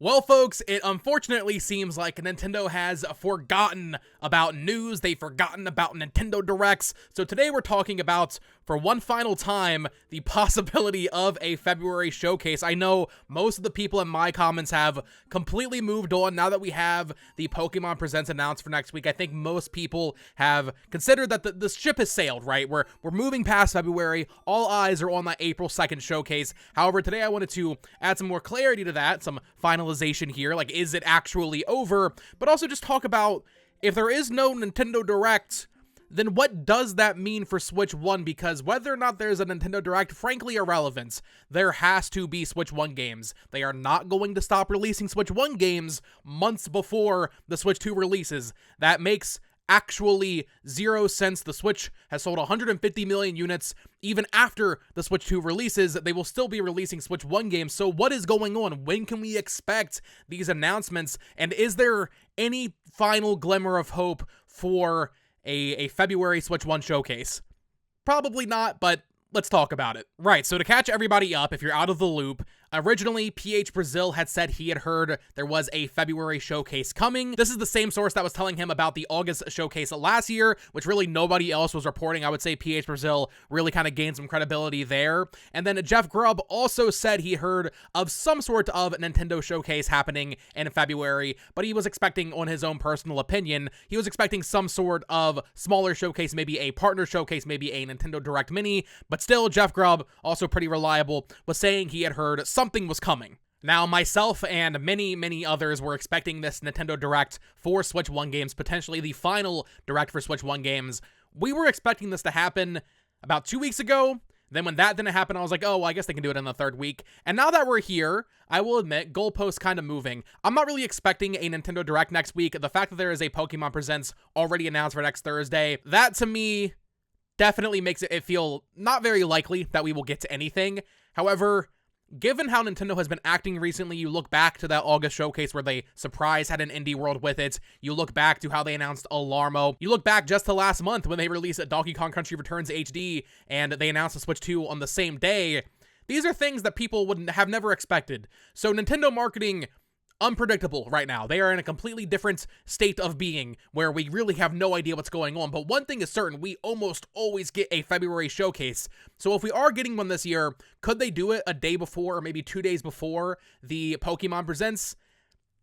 Well, folks, it unfortunately seems like Nintendo has forgotten about news. They've forgotten about Nintendo Directs. So today we're talking about, for one final time, the possibility of a February showcase. I know most of the people in my comments have completely moved on now that we have the Pokemon Presents announced for next week. I think most people have considered that the ship has sailed, right? We're moving past February. All eyes are on that April 2nd showcase. However, today I wanted to add some more clarity to that, some finalization here, like is it actually over, but also just talk about if there is no Nintendo Direct, then what does that mean for Switch 1? Because whether or not there's a Nintendo Direct, frankly irrelevant. There has to be Switch 1 games. They are not going to stop releasing Switch 1 games months before the Switch 2 releases. That makes actually zero sense. The Switch has sold 150 million units. Even after the Switch 2 releases, they will still be releasing Switch 1 games. So what is going on? When can we expect these announcements? And is there any final glimmer of hope for a February Switch 1 showcase? Probably not, but let's talk about it. Right, so to catch everybody up, if you're out of the loop, originally, PH Brazil had said he had heard there was a February showcase coming. This is the same source that was telling him about the August showcase last year, which really nobody else was reporting. I would say PH Brazil really kind of gained some credibility there. And then Jeff Grubb also said he heard of some sort of Nintendo showcase happening in February, but he was expecting, on his own personal opinion, he was expecting some sort of smaller showcase, maybe a partner showcase, maybe a Nintendo Direct Mini, but still, Jeff Grubb, also pretty reliable, was saying he had heard something was coming. Now, myself and many others were expecting this Nintendo Direct for Switch 1 games, potentially the final Direct for Switch 1 games. We were expecting this to happen about 2 weeks ago. Then when that didn't happen, I was like, oh, well, I guess they can do it in the third week. And now that we're here, I will admit, goalposts kind of moving. I'm not really expecting a Nintendo Direct next week. The fact that there is a Pokemon Presents already announced for next Thursday, that to me definitely makes it feel not very likely that we will get to anything. However, given how Nintendo has been acting recently, you look back to that August showcase where they had an indie world with it. You look back to how they announced Alarmo. You look back just to last month when they released Donkey Kong Country Returns HD and they announced the Switch 2 on the same day. These are things that people would have never expected. So Nintendo marketing, unpredictable right now. They are in a completely different state of being where we really have no idea what's going on. But one thing is certain, we almost always get a February showcase. So if we are getting one this year, could they do it a day before or maybe 2 days before the Pokemon Presents?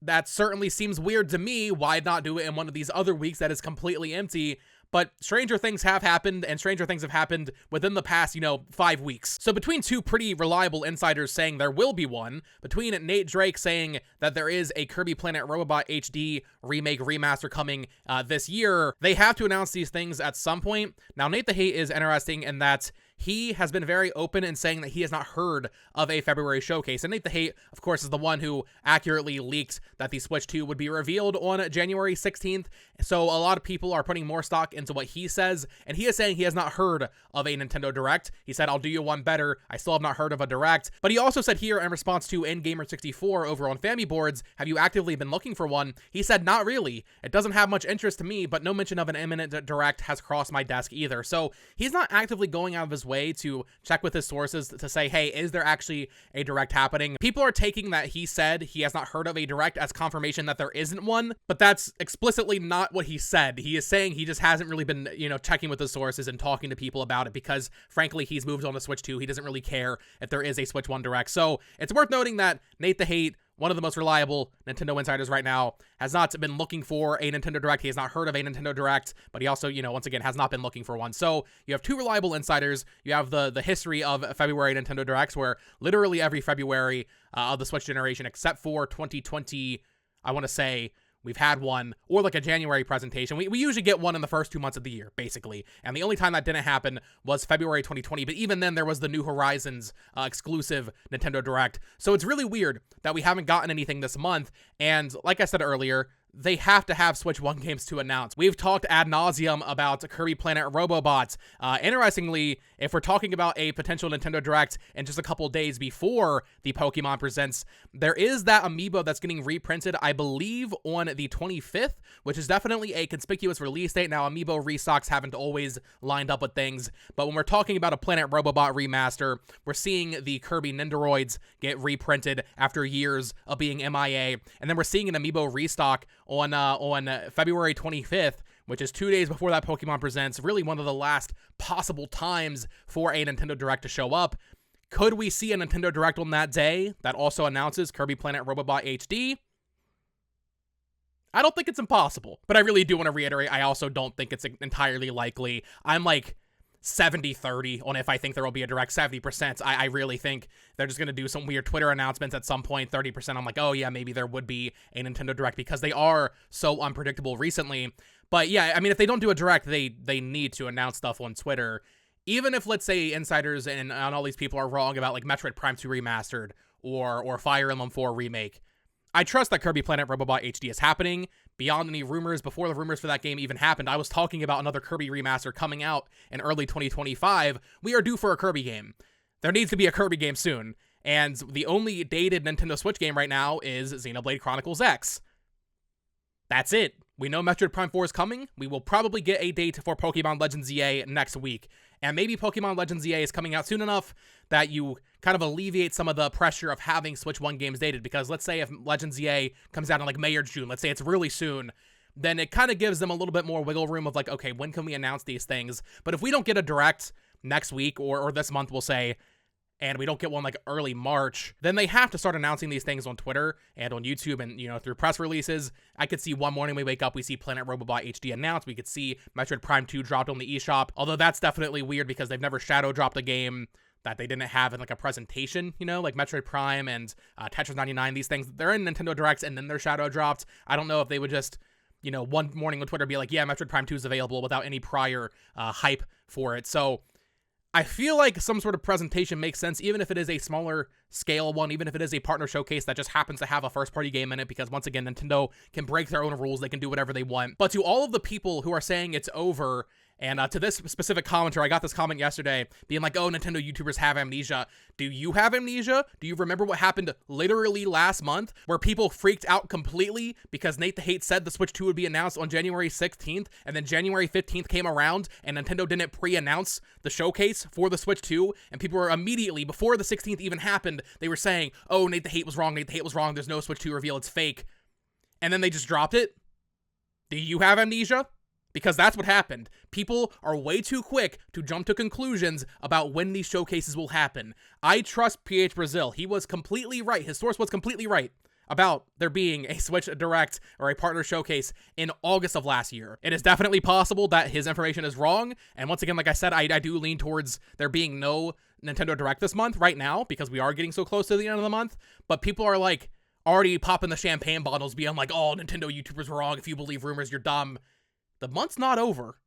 That certainly seems weird to me. Why not do it in one of these other weeks that is completely empty? But stranger things have happened, and stranger things have happened within the past, 5 weeks. So between two pretty reliable insiders saying there will be one, between Nate Drake saying that there is a Kirby Planet Robot HD remake remaster coming this year, they have to announce these things at some point. Now, Nate the Hate is interesting in that he has been very open in saying that he has not heard of a February showcase. And Nate the Hate, of course, is the one who accurately leaked that the Switch 2 would be revealed on January 16th. So a lot of people are putting more stock into what he says. And he is saying he has not heard of a Nintendo Direct. He said, I'll do you one better. I still have not heard of a Direct. But he also said here in response to NGamer64 over on Family Boards, have you actively been looking for one? He said, not really. It doesn't have much interest to me, but no mention of an imminent Direct has crossed my desk either. So he's not actively going out of his way to check with his sources to say, hey, is there actually a Direct happening? People are taking that he said he has not heard of a Direct as confirmation that there isn't one, but that's explicitly not what he said. He is saying he just hasn't really been, checking with his sources and talking to people about it because, frankly, he's moved on to Switch 2. He doesn't really care if there is a Switch 1 Direct. So it's worth noting that Nate the Hate, one of the most reliable Nintendo insiders right now, has not been looking for a Nintendo Direct. He has not heard of a Nintendo Direct, but he also, once again, has not been looking for one. So you have two reliable insiders. You have the history of February Nintendo Directs, where literally every February of the Switch generation, except for 2020, I want to say, we've had one, or like a January presentation. We usually get one in the first 2 months of the year, basically. And the only time that didn't happen was February 2020. But even then, there was the New Horizons exclusive Nintendo Direct. So it's really weird that we haven't gotten anything this month. And like I said earlier, they have to have Switch 1 games to announce. We've talked ad nauseum about Kirby Planet Robobots. Interestingly, if we're talking about a potential Nintendo Direct in just a couple days before the Pokemon Presents, there is that amiibo that's getting reprinted, I believe, on the 25th, which is definitely a conspicuous release date. Now, amiibo restocks haven't always lined up with things, but when we're talking about a Planet Robobot remaster, we're seeing the Kirby Nendoroids get reprinted after years of being MIA, and then we're seeing an amiibo restock on February 25th, which is 2 days before that Pokemon Presents, really one of the last possible times for a Nintendo Direct to show up. Could we see a Nintendo Direct on that day that also announces Kirby Planet Robobot HD? I don't think it's impossible, but I really do want to reiterate, I also don't think it's entirely likely. I'm like 70-30 on if I think there will be a Direct. 70%, I really think they're just going to do some weird Twitter announcements at some point. 30%, I'm like, oh yeah, maybe there would be a Nintendo Direct because they are so unpredictable recently. But yeah, I mean, if they don't do a Direct, they need to announce stuff on Twitter. Even if, let's say, insiders and all these people are wrong about like Metroid Prime 2 Remastered or Fire Emblem 4 Remake, I trust that Kirby Planet Robobot HD is happening. Beyond any rumors, before the rumors for that game even happened, I was talking about another Kirby remaster coming out in early 2025. We are due for a Kirby game. There needs to be a Kirby game soon. And the only dated Nintendo Switch game right now is Xenoblade Chronicles X. That's it. We know Metroid Prime 4 is coming. We will probably get a date for Pokemon Legends EA next week. And maybe Pokemon Legends EA is coming out soon enough that you kind of alleviate some of the pressure of having Switch 1 games dated. Because let's say if Legends EA comes out in like May or June, let's say it's really soon, then it kind of gives them a little bit more wiggle room of like, okay, when can we announce these things? But if we don't get a Direct next week or this month, we'll say, and we don't get one like early March, then they have to start announcing these things on Twitter and on YouTube and, you know, through press releases. I could see one morning we wake up, we see Planet Robobot HD announced. We could see Metroid Prime 2 dropped on the eShop, although that's definitely weird because they've never shadow dropped a game that they didn't have in like a presentation, you know, like Metroid Prime and Tetris 99. These things, they're in Nintendo Directs and then they're shadow dropped. I don't know if they would just, you know, one morning on Twitter be like, yeah, Metroid Prime 2 is available without any prior hype for it. So I feel like some sort of presentation makes sense, even if it is a smaller scale one, even if it is a partner showcase that just happens to have a first-party game in it, because once again, Nintendo can break their own rules, they can do whatever they want. But to all of the people who are saying it's over, and to this specific commenter, I got this comment yesterday being like, oh, Nintendo YouTubers have amnesia. Do you have amnesia? Do you remember what happened literally last month where people freaked out completely because Nate the Hate said the Switch 2 would be announced on January 16th, and then January 15th came around and Nintendo didn't pre-announce the showcase for the Switch 2, and people were immediately, before the 16th even happened, they were saying, oh, Nate the Hate was wrong, Nate the Hate was wrong, there's no Switch 2 reveal, it's fake. And then they just dropped it. Do you have amnesia? Because that's what happened. People are way too quick to jump to conclusions about when these showcases will happen. I trust PH Brazil. He was completely right. His source was completely right about there being a Switch Direct or a partner showcase in August of last year. It is definitely possible that his information is wrong. And once again, like I said, I do lean towards there being no Nintendo Direct this month right now because we are getting so close to the end of the month. But people are like already popping the champagne bottles being like, oh, Nintendo YouTubers were wrong. If you believe rumors, you're dumb. The month's not over.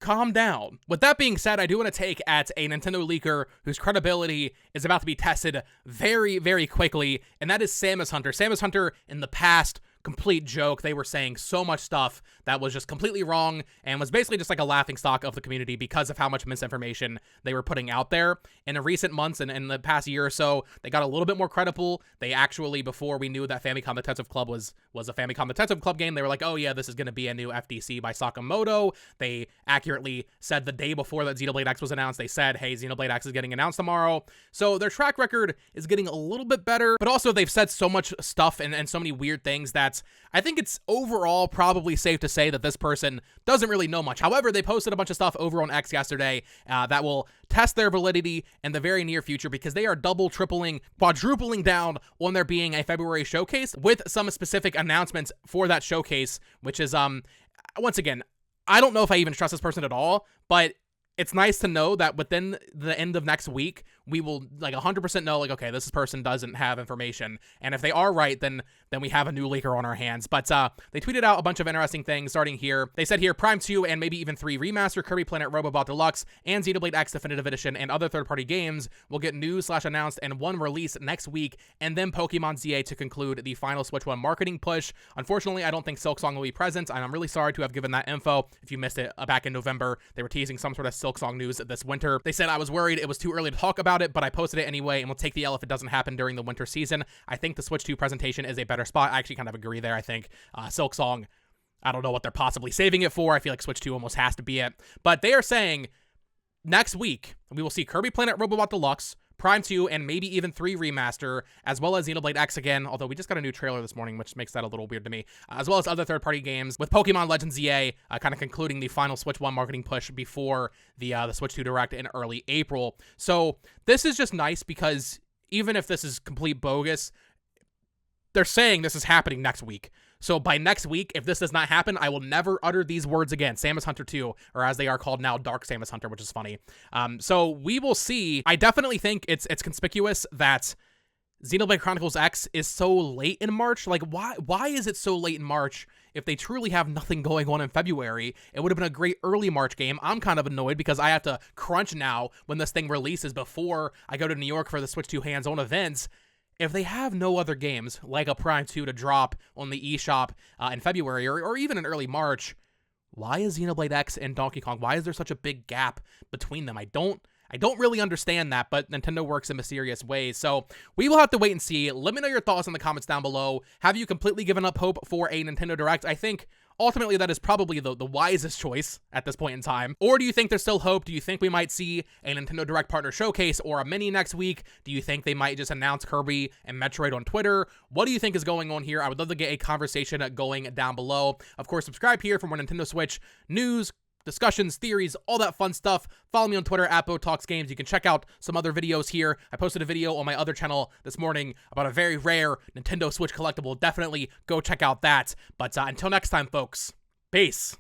Calm down. With that being said, I do want to take at a Nintendo leaker whose credibility is about to be tested very, very quickly, and that is Samus Hunter. Samus Hunter, in the past, complete joke. They were saying so much stuff that was just completely wrong and was basically just like a laughingstock of the community because of how much misinformation they were putting out there. In the recent months and in the past year or so, they got a little bit more credible. They actually, before we knew that Famicom Detective Club was a Famicom Detective Club game, they were like, oh yeah, this is going to be a new FDC by Sakamoto. They accurately said the day before that Xenoblade X was announced, they said, hey, Xenoblade X is getting announced tomorrow. So their track record is getting a little bit better, but also they've said so much stuff and so many weird things that I think it's overall probably safe to say that this person doesn't really know much. However, they posted a bunch of stuff over on X yesterday that will test their validity in the very near future because they are double, tripling, quadrupling down on there being a February showcase with some specific announcements for that showcase, which is, once again, I don't know if I even trust this person at all, but it's nice to know that within the end of next week, we will like 100% know, like, okay, this person doesn't have information. And if they are right, then we have a new leaker on our hands. But they tweeted out a bunch of interesting things starting here. They said here, Prime 2 and maybe even 3 Remaster, Kirby Planet Robobot Deluxe, and Xenoblade X Definitive Edition and other third-party games will get news/announced and one release next week, and then Pokemon ZA to conclude the final Switch 1 marketing push. Unfortunately, I don't think Silksong will be present, and I'm really sorry to have given that info. If you missed it back in November, they were teasing some sort of Silksong news this winter. They said I was worried it was too early to talk about it, but I posted it anyway, and we'll take the L if it doesn't happen during the winter season. I think the Switch 2 presentation is a better spot. I actually kind of agree there. I think Silksong, I don't know what they're possibly saving it for. I feel like Switch 2 almost has to be it. But they are saying next week, we will see Kirby Planet Robobot Deluxe, Prime 2, and maybe even 3 Remaster, as well as Xenoblade X again, although we just got a new trailer this morning, which makes that a little weird to me, as well as other third-party games, with Pokemon Legends EA kind of concluding the final Switch 1 marketing push before the Switch 2 Direct in early April. So this is just nice because even if this is complete bogus, they're saying this is happening next week. So by next week, if this does not happen, I will never utter these words again. Samus Hunter 2, or as they are called now, Dark Samus Hunter, which is funny. So we will see. I definitely think it's conspicuous that Xenoblade Chronicles X is so late in March. Like, why is it so late in March? If they truly have nothing going on in February, it would have been a great early March game. I'm kind of annoyed because I have to crunch now when this thing releases before I go to New York for the Switch 2 hands-on events. If they have no other games, like a Prime 2 to drop on the eShop in February or even in early March, why is Xenoblade X and Donkey Kong? Why is there such a big gap between them? I don't really understand that, but Nintendo works in mysterious ways. So we will have to wait and see. Let me know your thoughts in the comments down below. Have you completely given up hope for a Nintendo Direct? I think ultimately that is probably the wisest choice at this point in time. Or do you think there's still hope? Do you think we might see a Nintendo Direct partner showcase or a mini next week? Do you think they might just announce Kirby and Metroid on Twitter? What do you think is going on here? I would love to get a conversation going down below. Of course, subscribe here for more Nintendo Switch news, discussions, theories, all that fun stuff. Follow me on Twitter at BoTalksGames. You can check out some other videos here. I posted a video on my other channel this morning about a very rare Nintendo Switch collectible. Definitely go check out that. But until next time, folks, peace.